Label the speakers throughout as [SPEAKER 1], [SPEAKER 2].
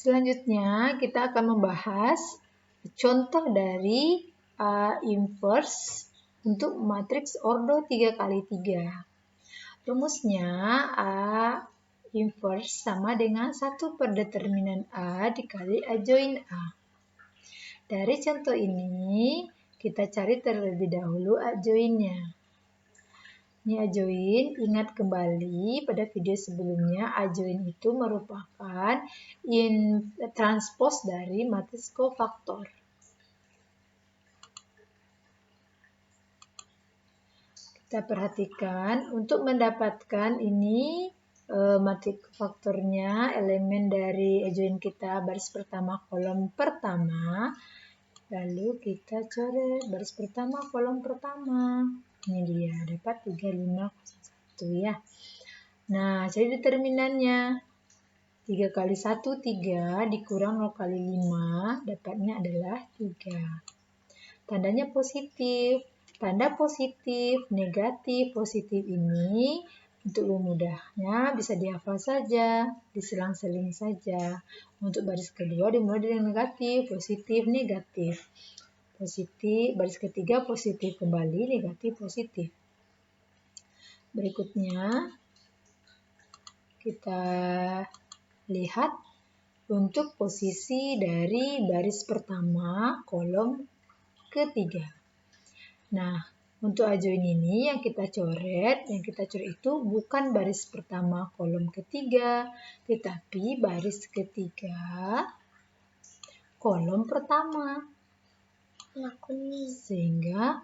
[SPEAKER 1] Selanjutnya kita akan membahas contoh dari A inverse untuk matriks ordo 3x3. Rumusnya A inverse sama dengan 1 per determinan A dikali A join A. Dari contoh ini kita cari terlebih dahulu A join-nya. Ini A join, ingat kembali pada video sebelumnya A join itu merupakan transpose dari matriks kofaktor. Kita perhatikan untuk mendapatkan ini matriks kofaktornya, elemen dari A join kita baris pertama kolom pertama. Lalu kita coret baris pertama kolom pertama. Ini dia, dapat 3501 ya. Nah, cari determinannya. 3 kali 1, 3, dikurang 0 kali 5, dapatnya adalah 3. Tandanya positif. Tanda positif, negatif, positif ini untuk mudahnya bisa dihafal saja, diselang-seling saja. Untuk baris kedua dimulai dengan negatif, positif, negatif. Positif, baris ketiga positif kembali, negatif, positif. Berikutnya kita lihat untuk posisi dari baris pertama kolom ketiga. Nah, untuk A join ini yang kita coret itu bukan baris pertama kolom ketiga, tetapi baris ketiga kolom pertama. Sehingga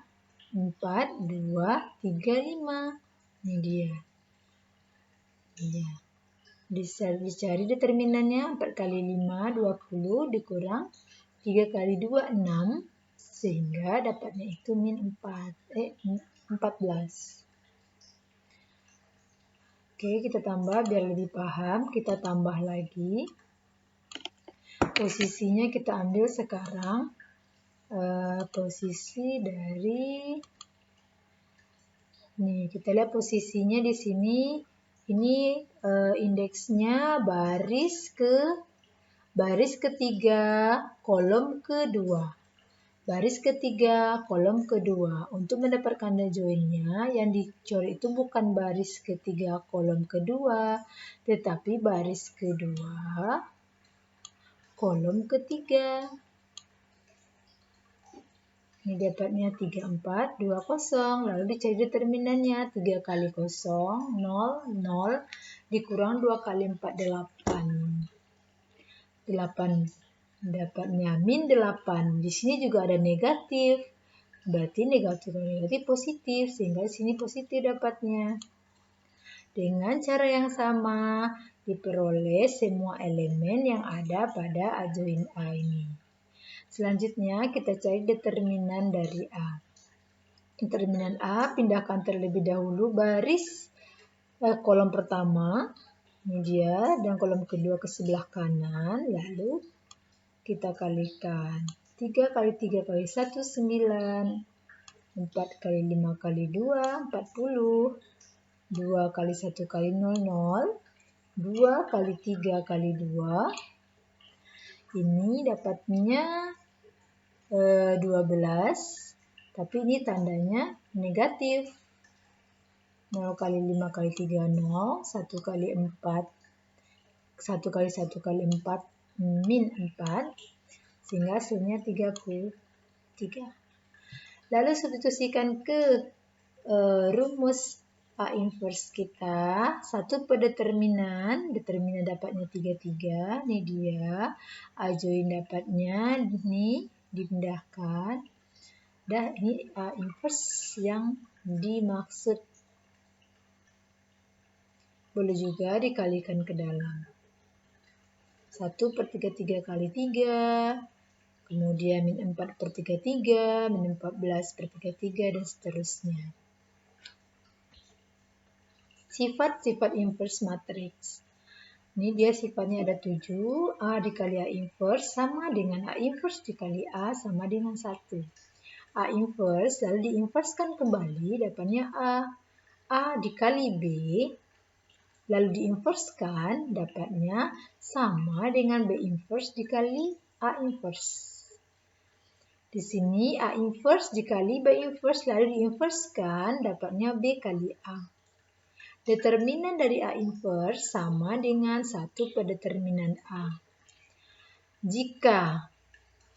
[SPEAKER 1] 4, 2, 3, 5. Ini dia. Ya. Dicari determinannya 4 kali 5, 20 dikurang 3 kali 2, 6. Sehingga dapatnya itu min 14. Oke, kita tambah biar lebih paham. Kita tambah lagi. Posisinya kita ambil sekarang. Posisi dari nih, kita lihat posisinya di sini. Ini indeksnya baris ketiga kolom kedua. Baris ketiga kolom kedua. Untuk mendapatkan tanda joinnya yang dicoret itu bukan baris ketiga kolom kedua, tetapi baris kedua kolom ketiga. Ini dapatnya 34, 20. Lalu dicari determinannya. 3 kali 0, 0, 0. Dikurang 2 kali 4, 8. 8. Dapatnya min 8. Di sini juga ada negatif. Berarti negatif positif. Sehingga di sini positif dapatnya. Dengan cara yang sama, diperoleh semua elemen yang ada pada A join A ini. Selanjutnya kita cari determinan dari A. Determinan A pindahkan terlebih dahulu baris kolom pertama, ini dia, dan kolom kedua ke sebelah kanan, lalu kita kalikan. 3 kali 3 kali 1, 9. 4 kali 5 kali 2, 40. 2 kali 1 kali 0, 0. 2 kali 3 kali 2. Ini dapatnya 12, tapi ini tandanya negatif. 0 kali 5 kali 3, 0. 1 kali 4, 1 kali 1 kali 4, min 4. Sehingga hasilnya 33. Lalu substitusikan ke rumus A inverse kita. 1 per determinan dapatnya 33. Ini dia. A join dapatnya ini. Dipindahkan. Dan ini A inverse yang dimaksud. Boleh juga dikalikan ke dalam. 1 per 33 kali 3. Kemudian min 4 per 33. Min 14 per 33 dan seterusnya. Sifat-sifat inverse matriks. Ini dia sifatnya ada 7. A dikali A inverse sama dengan A inverse dikali A sama dengan 1. A inverse lalu diinverskan kembali dapatnya A. A dikali B lalu diinverskan, dapatnya sama dengan B inverse dikali A inverse. Di sini A inverse dikali B inverse lalu diinverskan, dapatnya B kali A. Determinan dari A inverse sama dengan 1 per determinan A. Jika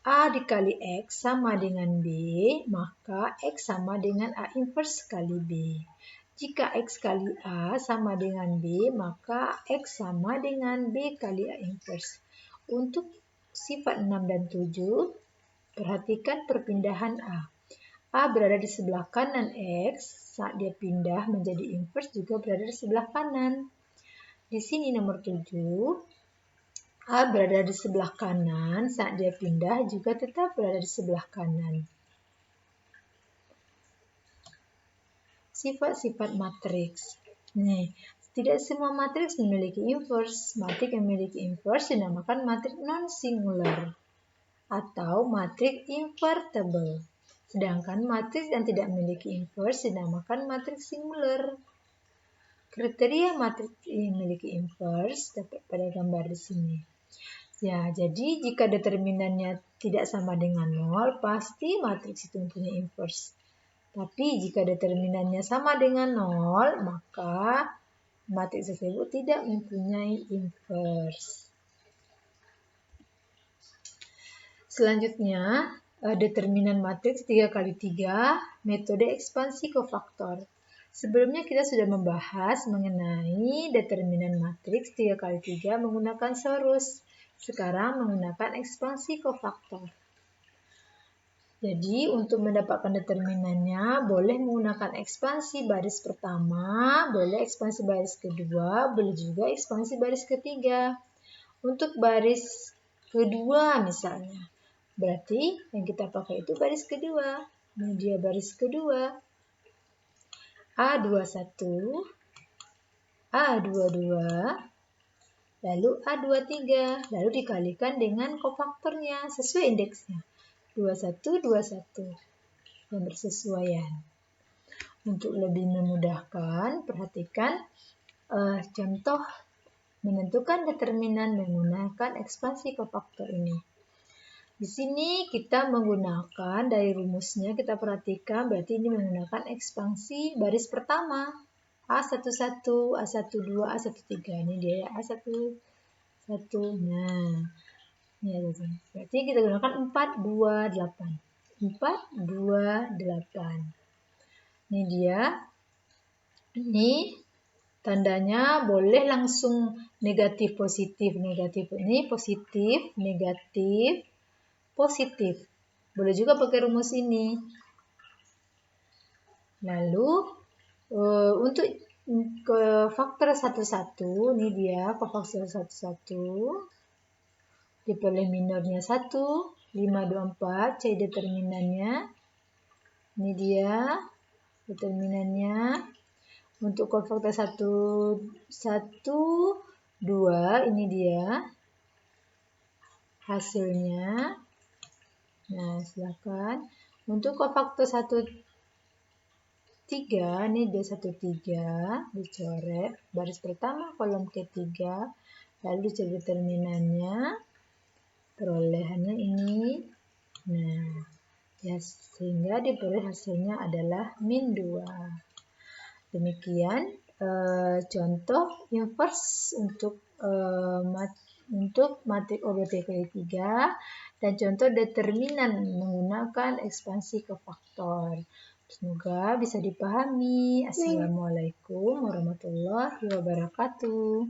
[SPEAKER 1] A dikali X sama dengan B, maka X sama dengan A inverse kali B. Jika X kali A sama dengan B, maka X sama dengan B kali A inverse. Untuk sifat 6 dan 7, perhatikan perpindahan A. A berada di sebelah kanan X, saat dia pindah menjadi inverse juga berada di sebelah kanan. Di sini nomor 7, A berada di sebelah kanan, saat dia pindah juga tetap berada di sebelah kanan. Sifat-sifat matriks. Nih, tidak semua matriks memiliki inverse. Matriks yang memiliki inverse dinamakan matriks non-singular atau matriks invertible. Sedangkan matriks yang tidak memiliki inverse dinamakan matriks singular. Kriteria matriks yang memiliki inverse dapat pada gambar di sini. Ya, jadi jika determinannya tidak sama dengan 0, pasti matriks itu mempunyai inverse. Tapi jika determinannya sama dengan 0, maka matriks tersebut tidak mempunyai inverse. Selanjutnya, determinan matriks 3 kali 3, metode ekspansi kofaktor. Sebelumnya kita sudah membahas mengenai determinan matriks 3 kali 3 menggunakan sorus. Sekarang menggunakan ekspansi kofaktor. Jadi untuk mendapatkan determinannya boleh menggunakan ekspansi baris pertama, boleh ekspansi baris kedua, boleh juga ekspansi baris ketiga. Untuk baris kedua misalnya, berarti yang kita pakai itu baris kedua. Ini dia baris kedua. A21, A22, lalu A23, lalu dikalikan dengan kofaktornya sesuai indeksnya. 21, 21. Yang bersesuaian. Untuk lebih memudahkan, perhatikan contoh menentukan determinan menggunakan ekspansi kofaktor ini. Di sini kita menggunakan dari rumusnya, kita perhatikan berarti ini menggunakan ekspansi baris pertama. A11, A12, A13. Ini dia ya, A11. Nah, ini berarti kita gunakan 428. 428. Ini dia. Ini tandanya boleh langsung negatif, positif, negatif. Ini positif, negatif, positif. Boleh juga pakai rumus ini. Lalu untuk kofaktor 11, ini dia kofaktor 11. Dipilih minornya 1, 5, 2, 4, cari determinannya. Ini dia determinannya. Untuk kofaktor 1, 2, ini dia hasilnya. Nah, silakan. Untuk kofaktor 1, 3, ini dia 1, 3, dicoret. Baris pertama, kolom ketiga, lalu cari determinannya. Perolehannya ini. Nah, ya, sehingga diperoleh hasilnya adalah min 2. Demikian contoh inverse untuk matriks OBT kali 3 dan contoh determinan menggunakan ekspansi kofaktor. Semoga bisa dipahami. Assalamualaikum warahmatullahi wabarakatuh.